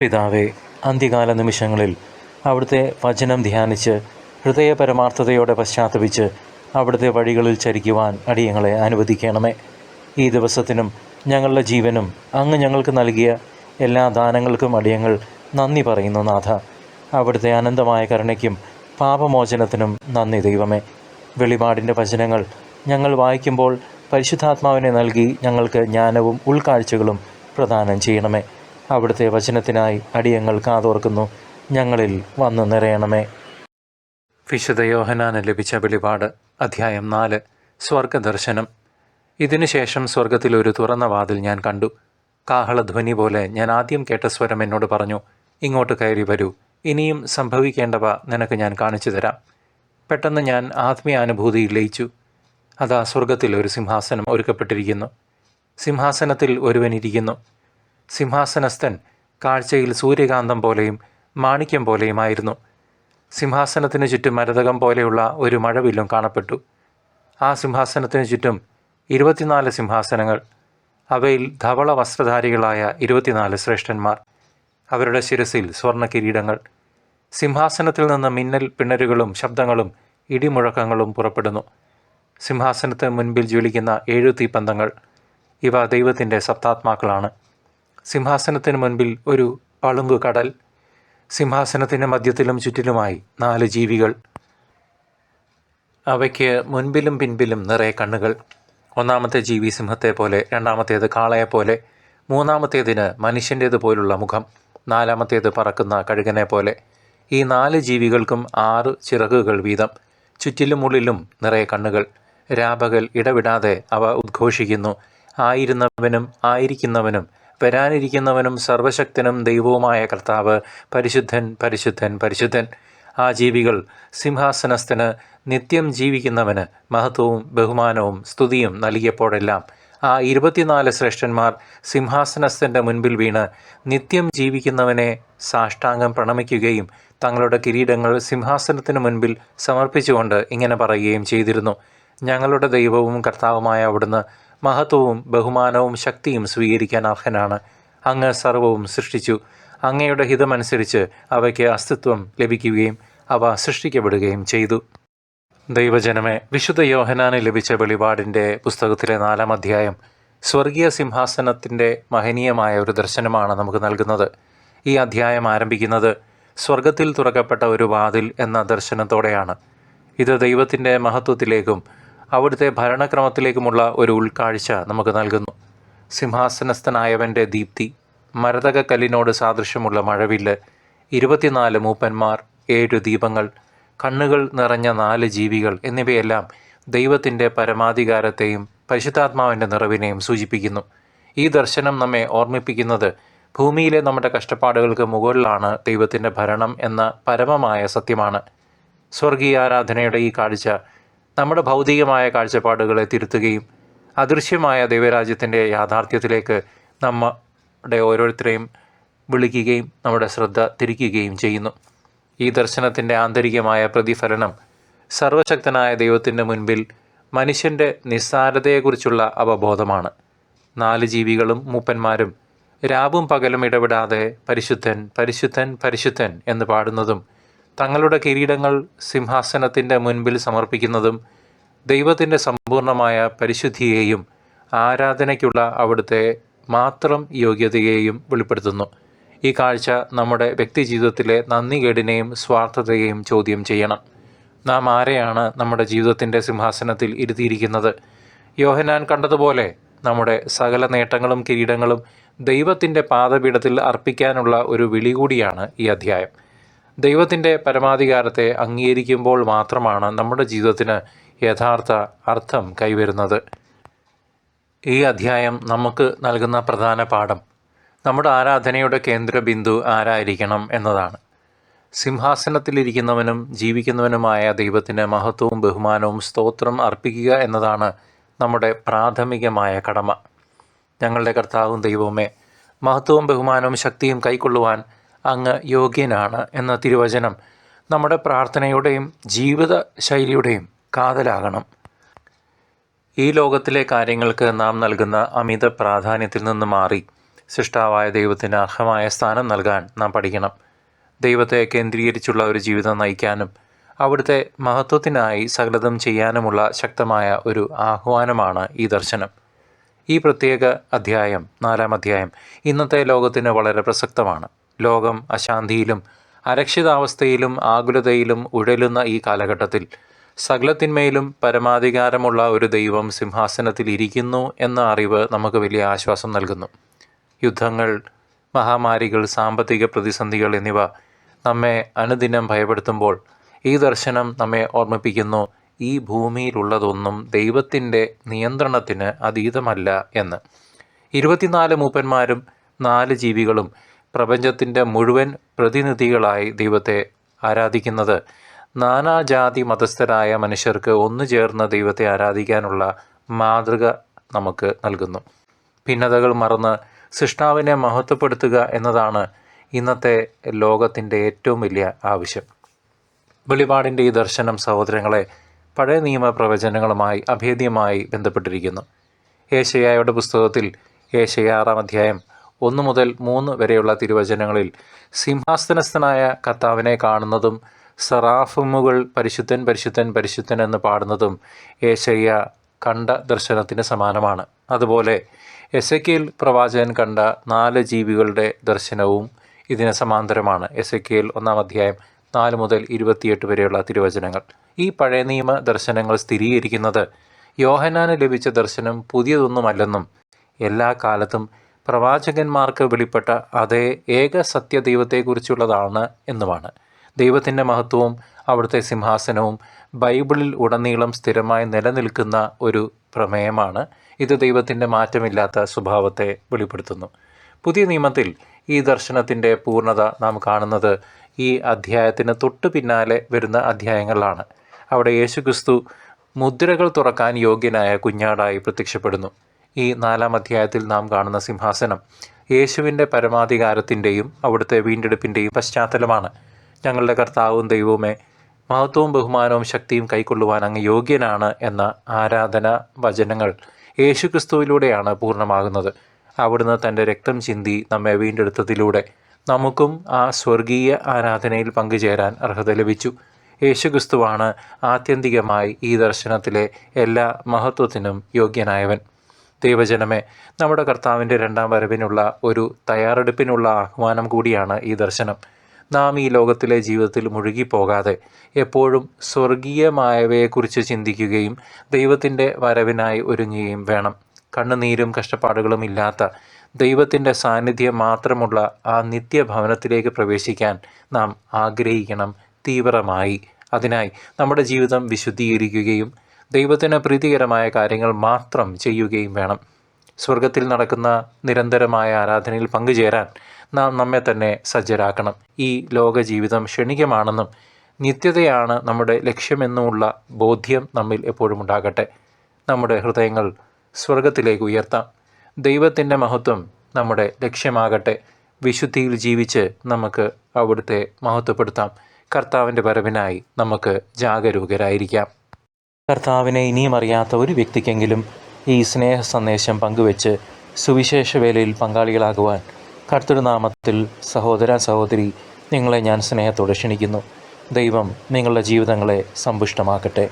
പിതാവേ, അന്ത്യകാല നിമിഷങ്ങളിൽ അവിടുത്തെ വചനം ധ്യാനിച്ച് ഹൃദയപരമാർത്ഥതയോടെ പശ്ചാത്തപിച്ച് അവിടുത്തെ വഴികളിൽ ചരിക്കുവാൻ അടിയങ്ങളെ അനുവദിക്കണമേ. ഈ ദിവസത്തിനും ഞങ്ങളുടെ ജീവനും അങ്ങ് ഞങ്ങൾക്ക് നൽകിയ എല്ലാ ദാനങ്ങൾക്കും അടിയങ്ങൾ നന്ദി പറയുന്നു നാഥ. അവിടുത്തെ അനന്തമായ കരുണയ്ക്കും പാപമോചനത്തിനും നന്ദി ദൈവമേ. വെളിപാടിൻ്റെ വചനങ്ങൾ ഞങ്ങൾ വായിക്കുമ്പോൾ പരിശുദ്ധാത്മാവിനെ നൽകി ഞങ്ങൾക്ക് ജ്ഞാനവും ഉൾക്കാഴ്ചകളും പ്രദാനം ചെയ്യണമേ. അവിടുത്തെ വചനത്തിനായി അടിയങ്ങൾ കാതോർക്കുന്നു. ഞങ്ങളിൽ വന്നു നിറയണമേ. വിശുദ്ധ യോഹന്നാന് ലഭിച്ച വെളിപാട്, അധ്യായം 4. സ്വർഗദർശനം. ഇതിനുശേഷം സ്വർഗത്തിൽ ഒരു തുറന്ന വാതിൽ ഞാൻ കണ്ടു. കാഹളധ്വനി പോലെ ഞാൻ ആദ്യം കേട്ട സ്വരം എന്നോട് പറഞ്ഞു, ഇങ്ങോട്ട് കയറി വരൂ, ഇനിയും സംഭവിക്കേണ്ടവ നിനക്ക് ഞാൻ കാണിച്ചു തരാം. പെട്ടെന്ന് ഞാൻ ആത്മീയാനുഭൂതിയിൽ ലയിച്ചു. അതാ സ്വർഗത്തിൽ ഒരു സിംഹാസനം ഒരുക്കപ്പെട്ടിരിക്കുന്നു. സിംഹാസനത്തിൽ ഒരുവൻ ഇരിക്കുന്നു. സിംഹാസനസ്ഥൻ കാഴ്ചയിൽ സൂര്യകാന്തം പോലെയും മാണിക്യം പോലെയുമായിരുന്നു. സിംഹാസനത്തിന് ചുറ്റും മരതകം പോലെയുള്ള ഒരു മഴവില്ലും കാണപ്പെട്ടു. ആ സിംഹാസനത്തിന് ചുറ്റും 24 സിംഹാസനങ്ങൾ. അവയിൽ ധവള വസ്ത്രധാരികളായ 24 ശ്രേഷ്ഠന്മാർ. അവരുടെ ശിരസിൽ സ്വർണ്ണ കിരീടങ്ങൾ. സിംഹാസനത്തിൽ നിന്ന് മിന്നൽ പിണരുകളും ശബ്ദങ്ങളും ഇടിമുഴക്കങ്ങളും പുറപ്പെടുന്നു. സിംഹാസനത്തിന് മുൻപിൽ ജ്വലിക്കുന്ന 7 തീപ്പന്തങ്ങൾ. ഇവ ദൈവത്തിൻ്റെ സപ്താത്മാക്കളാണ്. സിംഹാസനത്തിന് മുൻപിൽ ഒരു പളുങ്കു കടൽ. സിംഹാസനത്തിൻ്റെ മധ്യത്തിലും ചുറ്റിലുമായി 4 ജീവികൾ. അവയ്ക്ക് മുൻപിലും പിൻപിലും നിറയെ കണ്ണുകൾ. ഒന്നാമത്തെ ജീവി സിംഹത്തെ പോലെ, രണ്ടാമത്തേത് കാളയെപ്പോലെ, മൂന്നാമത്തേതിന് മനുഷ്യൻ്റേതുപോലുള്ള മുഖം, നാലാമത്തേത് പറക്കുന്ന കഴുകനെ പോലെ. ഈ 4 ജീവികൾക്കും 6 ചിറകുകൾ വീതം. ചുറ്റിലും ഉള്ളിലും നിറയെ കണ്ണുകൾ. രാപകൽ ഇടവിടാതെ അവ ഉദ്ഘോഷിക്കുന്നു, ആയിരുന്നവനും ആയിരിക്കുന്നവനും വരാനിരിക്കുന്നവനും സർവശക്തനും ദൈവവുമായ കർത്താവ് പരിശുദ്ധൻ, പരിശുദ്ധൻ, പരിശുദ്ധൻ. ആ ജീവികൾ സിംഹാസനസ്ഥന്, നിത്യം ജീവിക്കുന്നവന് മഹത്വവും ബഹുമാനവും സ്തുതിയും നൽകിയപ്പോഴെല്ലാം ആ 24 ശ്രേഷ്ഠന്മാർ സിംഹാസനസ്ഥൻ്റെ മുൻപിൽ വീണ് നിത്യം ജീവിക്കുന്നവനെ സാഷ്ടാംഗം പ്രണമിക്കുകയും തങ്ങളുടെ കിരീടങ്ങൾ സിംഹാസനത്തിന് മുൻപിൽ സമർപ്പിച്ചുകൊണ്ട് ഇങ്ങനെ പറയുകയും ചെയ്തിരുന്നു, ഞങ്ങളുടെ ദൈവവും കർത്താവുമായ അവിടുന്ന് മഹത്വവും ബഹുമാനവും ശക്തിയും സ്വീകരിക്കാൻ അർഹനാണ്. അങ്ങ് സർവവും സൃഷ്ടിച്ചു. അങ്ങയുടെ ഹിതമനുസരിച്ച് അവയ്ക്ക് അസ്തിത്വം ലഭിക്കുകയും അവ സൃഷ്ടിക്കപ്പെടുകയും ചെയ്തു. ദൈവജനമേ, വിശുദ്ധ യോഹന്നാന് ലഭിച്ച വെളിപാടിൻ്റെ പുസ്തകത്തിലെ 4-ാം അധ്യായം സ്വർഗീയ സിംഹാസനത്തിൻ്റെ മഹനീയമായ ഒരു ദർശനമാണ് നമുക്ക് നൽകുന്നത്. ഈ അധ്യായം ആരംഭിക്കുന്നത് സ്വർഗത്തിൽ തുറക്കപ്പെട്ട ഒരു വാതിൽ എന്ന ദർശനത്തോടെയാണ്. ഇത് ദൈവത്തിൻ്റെ മഹത്വത്തിലേക്കും അവിടുത്തെ ഭരണക്രമത്തിലേക്കുമുള്ള ഒരു ഉൾക്കാഴ്ച നമുക്ക് നൽകുന്നു. സിംഹാസനസ്ഥനായവൻ്റെ ദീപ്തി, മരതകക്കല്ലിനോട് സാദൃശ്യമുള്ള മഴവില്ല്, 24 മൂപ്പന്മാർ, 7 ദീപങ്ങൾ, കണ്ണുകൾ നിറഞ്ഞ 4 ജീവികൾ എന്നിവയെല്ലാം ദൈവത്തിൻ്റെ പരമാധികാരത്തെയും പരിശുദ്ധാത്മാവിൻ്റെ നിറവിനെയും സൂചിപ്പിക്കുന്നു. ഈ ദർശനം നമ്മെ ഓർമ്മിപ്പിക്കുന്നത് ഭൂമിയിലെ നമ്മുടെ കഷ്ടപ്പാടുകൾക്ക് മുകളിലാണ് ദൈവത്തിൻ്റെ ഭരണം എന്ന പരമമായ സത്യമാണ്. സ്വർഗീയ ആരാധനയുടെ ഈ കാഴ്ച നമ്മുടെ ഭൗതികമായ കാഴ്ചപ്പാടുകളെ തിരുത്തുകയും അദൃശ്യമായ ദൈവരാജ്യത്തിൻ്റെ യാഥാർത്ഥ്യത്തിലേക്ക് നമ്മുടെ ഓരോരുത്തരെയും വിളിക്കുകയും നമ്മുടെ ശ്രദ്ധ തിരിക്കുകയും ചെയ്യുന്നു. ഈ ദർശനത്തിൻ്റെ ആന്തരികമായ പ്രതിഫലനം സർവശക്തനായ ദൈവത്തിൻ്റെ മുൻപിൽ മനുഷ്യൻ്റെ നിസ്സാരതയെക്കുറിച്ചുള്ള അവബോധമാണ്. 4 ജീവികളും മൂപ്പന്മാരും രാവും പകലും ഇടപെടാതെ പരിശുദ്ധൻ, പരിശുദ്ധൻ, പരിശുദ്ധൻ എന്ന് പാടുന്നതും തങ്ങളുടെ കിരീടങ്ങൾ സിംഹാസനത്തിൻ്റെ മുൻപിൽ സമർപ്പിക്കുന്നതും ദൈവത്തിൻ്റെ സമ്പൂർണമായ പരിശുദ്ധിയെയും ആരാധനയ്ക്കുള്ള അവിടുത്തെ മാത്രം യോഗ്യതയെയും വെളിപ്പെടുത്തുന്നു. ഈ കാഴ്ച നമ്മുടെ വ്യക്തിജീവിതത്തിലെ നന്ദികേടിനെയും സ്വാർത്ഥതയെയും ചോദ്യം ചെയ്യണം. നാം ആരെയാണ് നമ്മുടെ ജീവിതത്തിൻ്റെ സിംഹാസനത്തിൽ ഇരുത്തിയിരിക്കുന്നത്? യോഹന്നാൻ കണ്ടതുപോലെ നമ്മുടെ സകല നേട്ടങ്ങളും കിരീടങ്ങളും ദൈവത്തിൻ്റെ പാദപീഠത്തിൽ അർപ്പിക്കാനുള്ള ഒരു വിളി കൂടിയാണ് ഈ അധ്യായം. ദൈവത്തിൻ്റെ പരമാധികാരത്തെ അംഗീകരിക്കുമ്പോൾ മാത്രമാണ് നമ്മുടെ ജീവിതത്തിന് യഥാർത്ഥ അർത്ഥം കൈവരുന്നത്. ഈ അധ്യായം നമുക്ക് നൽകുന്ന പ്രധാന പാഠം നമ്മുടെ ആരാധനയുടെ കേന്ദ്രബിന്ദു ആരായിരിക്കണം എന്നതാണ്. സിംഹാസനത്തിലിരിക്കുന്നവനും ജീവിക്കുന്നവനുമായ ദൈവത്തിന് മഹത്വവും ബഹുമാനവും സ്തോത്രം അർപ്പിക്കുക എന്നതാണ് നമ്മുടെ പ്രാഥമികമായ കടമ. ഞങ്ങളുടെ കർത്താവും ദൈവവുമേ, മഹത്വവും ബഹുമാനവും ശക്തിയും കൈക്കൊള്ളുവാൻ അങ്ങ് യോഗ്യനാണ് എന്ന തിരുവചനം നമ്മുടെ പ്രാർത്ഥനയുടെയും ജീവിത ശൈലിയുടെയും കാതലാകണം. ഈ ലോകത്തിലെ കാര്യങ്ങൾക്ക് നാം നൽകുന്ന അമിത പ്രാധാന്യത്തിൽ നിന്ന് മാറി സൃഷ്ടാവായ ദൈവത്തിന് അർഹമായ സ്ഥാനം നൽകാൻ നാം പഠിക്കണം. ദൈവത്തെ കേന്ദ്രീകരിച്ചുള്ള ഒരു ജീവിതം നയിക്കാനും അവിടുത്തെ മഹത്വത്തിനായി സകലതും ചെയ്യാനുമുള്ള ശക്തമായ ഒരു ആഹ്വാനമാണ് ഈ ദർശനം. ഈ പ്രത്യേക അധ്യായം, 4-ാം അധ്യായം, ഇന്നത്തെ ലോകത്തിന് വളരെ പ്രസക്തമാണ്. ലോകം അശാന്തിയിലും അരക്ഷിതാവസ്ഥയിലും ആകുലതയിലും ഉഴലുന്ന ഈ കാലഘട്ടത്തിൽ സകലത്തിന്മേലും പരമാധികാരമുള്ള ഒരു ദൈവം സിംഹാസനത്തിൽ ഇരിക്കുന്നു എന്ന അറിവ് നമുക്ക് വലിയ ആശ്വാസം നൽകുന്നു. യുദ്ധങ്ങൾ, മഹാമാരികൾ, സാമ്പത്തിക പ്രതിസന്ധികൾ എന്നിവ നമ്മെ അനുദിനം ഭയപ്പെടുത്തുമ്പോൾ ഈ ദർശനം നമ്മെ ഓർമ്മിപ്പിക്കുന്നു, ഈ ഭൂമിയിലുള്ളതൊന്നും ദൈവത്തിൻ്റെ നിയന്ത്രണത്തിന് അതീതമല്ല എന്ന്. 24 മൂപ്പന്മാരും 4 ജീവികളും പ്രപഞ്ചത്തിൻ്റെ മുഴുവൻ പ്രതിനിധികളായി ദൈവത്തെ ആരാധിക്കുന്നത് നാനാജാതി മതസ്ഥരായ മനുഷ്യർക്ക് ഒന്നുചേർന്ന് ദൈവത്തെ ആരാധിക്കാനുള്ള മാതൃക നമുക്ക് നൽകുന്നു. ഭിന്നതകൾ മറന്ന് സൃഷ്ടാവിനെ മഹത്വപ്പെടുത്തുക എന്നതാണ് ഇന്നത്തെ ലോകത്തിൻ്റെ ഏറ്റവും വലിയ ആവശ്യം. വെളിപാടിൻ്റെ ഈ ദർശനം സഹോദരങ്ങളെ പഴയ നിയമ പ്രവചനങ്ങളുമായി അഭേദ്യമായി ബന്ധപ്പെട്ടിരിക്കുന്നു. ഏശയ്യായുടെ പുസ്തകത്തിൽ ഏശയ്യ 6-ാം അധ്യായം 1 മുതൽ 3 വരെയുള്ള തിരുവചനങ്ങളിൽ സിംഹാസനസ്ഥനായ കർത്താവിനെ കാണുന്നതും സറാഫിമുകൾ പരിശുദ്ധൻ പരിശുദ്ധൻ പരിശുദ്ധൻ എന്ന് പാടുന്നതും ഏശയ്യ കണ്ട ദർശനത്തിന് സമാനമാണ്. അതുപോലെ എസെക്കിയേൽ പ്രവാചകൻ കണ്ട 4 ജീവികളുടെ ദർശനവും ഇതിന് സമാന്തരമാണ്. എസെക്കിയേൽ 1-ാം അധ്യായം 4 മുതൽ 28 വരെയുള്ള തിരുവചനങ്ങൾ. ഈ പഴയ നിയമ ദർശനങ്ങൾ സ്ഥിരീകരിക്കുന്നത് യോഹന്നാന് ലഭിച്ച ദർശനം പുതിയതൊന്നുമല്ലെന്നും എല്ലാ കാലത്തും പ്രവാചകന്മാർക്ക് വെളിപ്പെട്ട അതേ ഏക സത്യദൈവത്തെക്കുറിച്ചുള്ളതാണ് എന്നുമാണ്. ദൈവത്തിൻ്റെ മഹത്വവും അവിടുത്തെ സിംഹാസനവും ബൈബിളിൽ ഉടനീളം സ്ഥിരമായി നിലനിൽക്കുന്ന ഒരു പ്രമേയമാണ്. ഇത് ദൈവത്തിൻ്റെ മാറ്റമില്ലാത്ത സ്വഭാവത്തെ വെളിപ്പെടുത്തുന്നു. പുതിയ നിയമത്തിൽ ഈ ദർശനത്തിൻ്റെ പൂർണ്ണത നാം കാണുന്നത് ഈ അധ്യായത്തിന് തൊട്ടു പിന്നാലെ വരുന്ന അധ്യായങ്ങളിലാണ്. അവിടെ യേശുക്രിസ്തു മുദ്രകൾ തുറക്കാൻ യോഗ്യനായ കുഞ്ഞാടായി പ്രത്യക്ഷപ്പെടുന്നു. ഈ 4-ാം അധ്യായത്തിൽ നാം കാണുന്ന സിംഹാസനം യേശുവിൻ്റെ പരമാധികാരത്തിൻ്റെയും അവിടുത്തെ വീണ്ടെടുപ്പിൻ്റെയും പശ്ചാത്തലമാണ്. ഞങ്ങളുടെ കർത്താവും ദൈവവുമേ, മഹത്വവും ബഹുമാനവും ശക്തിയും കൈക്കൊള്ളുവാൻ അങ്ങ് യോഗ്യനാണ് എന്ന ആരാധന വചനങ്ങൾ യേശുക്രിസ്തുവിലൂടെയാണ് പൂർണ്ണമാകുന്നത്. അവിടുന്ന് തൻ്റെ രക്തം ചിന്തി നമ്മെ വീണ്ടെടുത്തതിലൂടെ നമുക്കും ആ സ്വർഗീയ ആരാധനയിൽ പങ്കുചേരാൻ അർഹത ലഭിച്ചു. യേശുക്രിസ്തുവാണ് ആത്യന്തികമായി ഈ ദർശനത്തിലെ എല്ലാ മഹത്വത്തിനും യോഗ്യനായവൻ. ദൈവജനമേ, നമ്മുടെ കർത്താവിൻ്റെ 2-ാം വരവിനുള്ള ഒരു തയ്യാറെടുപ്പിനുള്ള ആഹ്വാനം കൂടിയാണ് ഈ ദർശനം. നാം ഈ ലോകത്തിലെ ജീവിതത്തിൽ മുഴുകിപ്പോകാതെ എപ്പോഴും സ്വർഗീയമായവയെക്കുറിച്ച് ചിന്തിക്കുകയും ദൈവത്തിൻ്റെ വരവിനായി ഒരുങ്ങുകയും വേണം. കണ്ണുനീരും കഷ്ടപ്പാടുകളും ഇല്ലാത്ത ദൈവത്തിൻ്റെ സാന്നിധ്യം മാത്രമുള്ള ആ നിത്യഭവനത്തിലേക്ക് പ്രവേശിക്കാൻ നാം ആഗ്രഹിക്കണം തീവ്രമായി. അതിനായി നമ്മുടെ ജീവിതം വിശുദ്ധീകരിക്കുകയും ദൈവത്തിന് പ്രീതികരമായ കാര്യങ്ങൾ മാത്രം ചെയ്യുകയും വേണം. സ്വർഗത്തിൽ നടക്കുന്ന നിരന്തരമായ ആരാധനയിൽ പങ്കുചേരാൻ നാം നമ്മെ തന്നെ സജ്ജരാക്കണം. ഈ ലോക ജീവിതം ക്ഷണികമാണെന്നും നിത്യതയാണ് നമ്മുടെ ലക്ഷ്യമെന്നുമുള്ള ബോധ്യം നമ്മിൽ എപ്പോഴും ഉണ്ടാകട്ടെ. നമ്മുടെ ഹൃദയങ്ങൾ സ്വർഗത്തിലേക്ക് ഉയർത്താം. ദൈവത്തിൻ്റെ മഹത്വം നമ്മുടെ ലക്ഷ്യമാകട്ടെ. വിശുദ്ധിയിൽ ജീവിച്ച് നമുക്ക് അവിടുത്തെ മഹത്വപ്പെടുത്താം. കർത്താവിൻ്റെ വരവിനായി നമുക്ക് ജാഗരൂകരായിരിക്കാം. കർത്താവിനെ ഇനിയും അറിയാത്ത ഒരു വ്യക്തിക്കെങ്കിലും ഈ സ്നേഹ സന്ദേശം പങ്കുവെച്ച് സുവിശേഷ വേലയിൽ പങ്കാളികളാകുവാൻ കർത്തൃനാമത്തിൽ സഹോദര സഹോദരി നിങ്ങളെ ഞാൻ സ്നേഹത്തോടെ ക്ഷണിക്കുന്നു. ദൈവം നിങ്ങളുടെ ജീവിതങ്ങളെ സമ്പുഷ്ടമാക്കട്ടെ.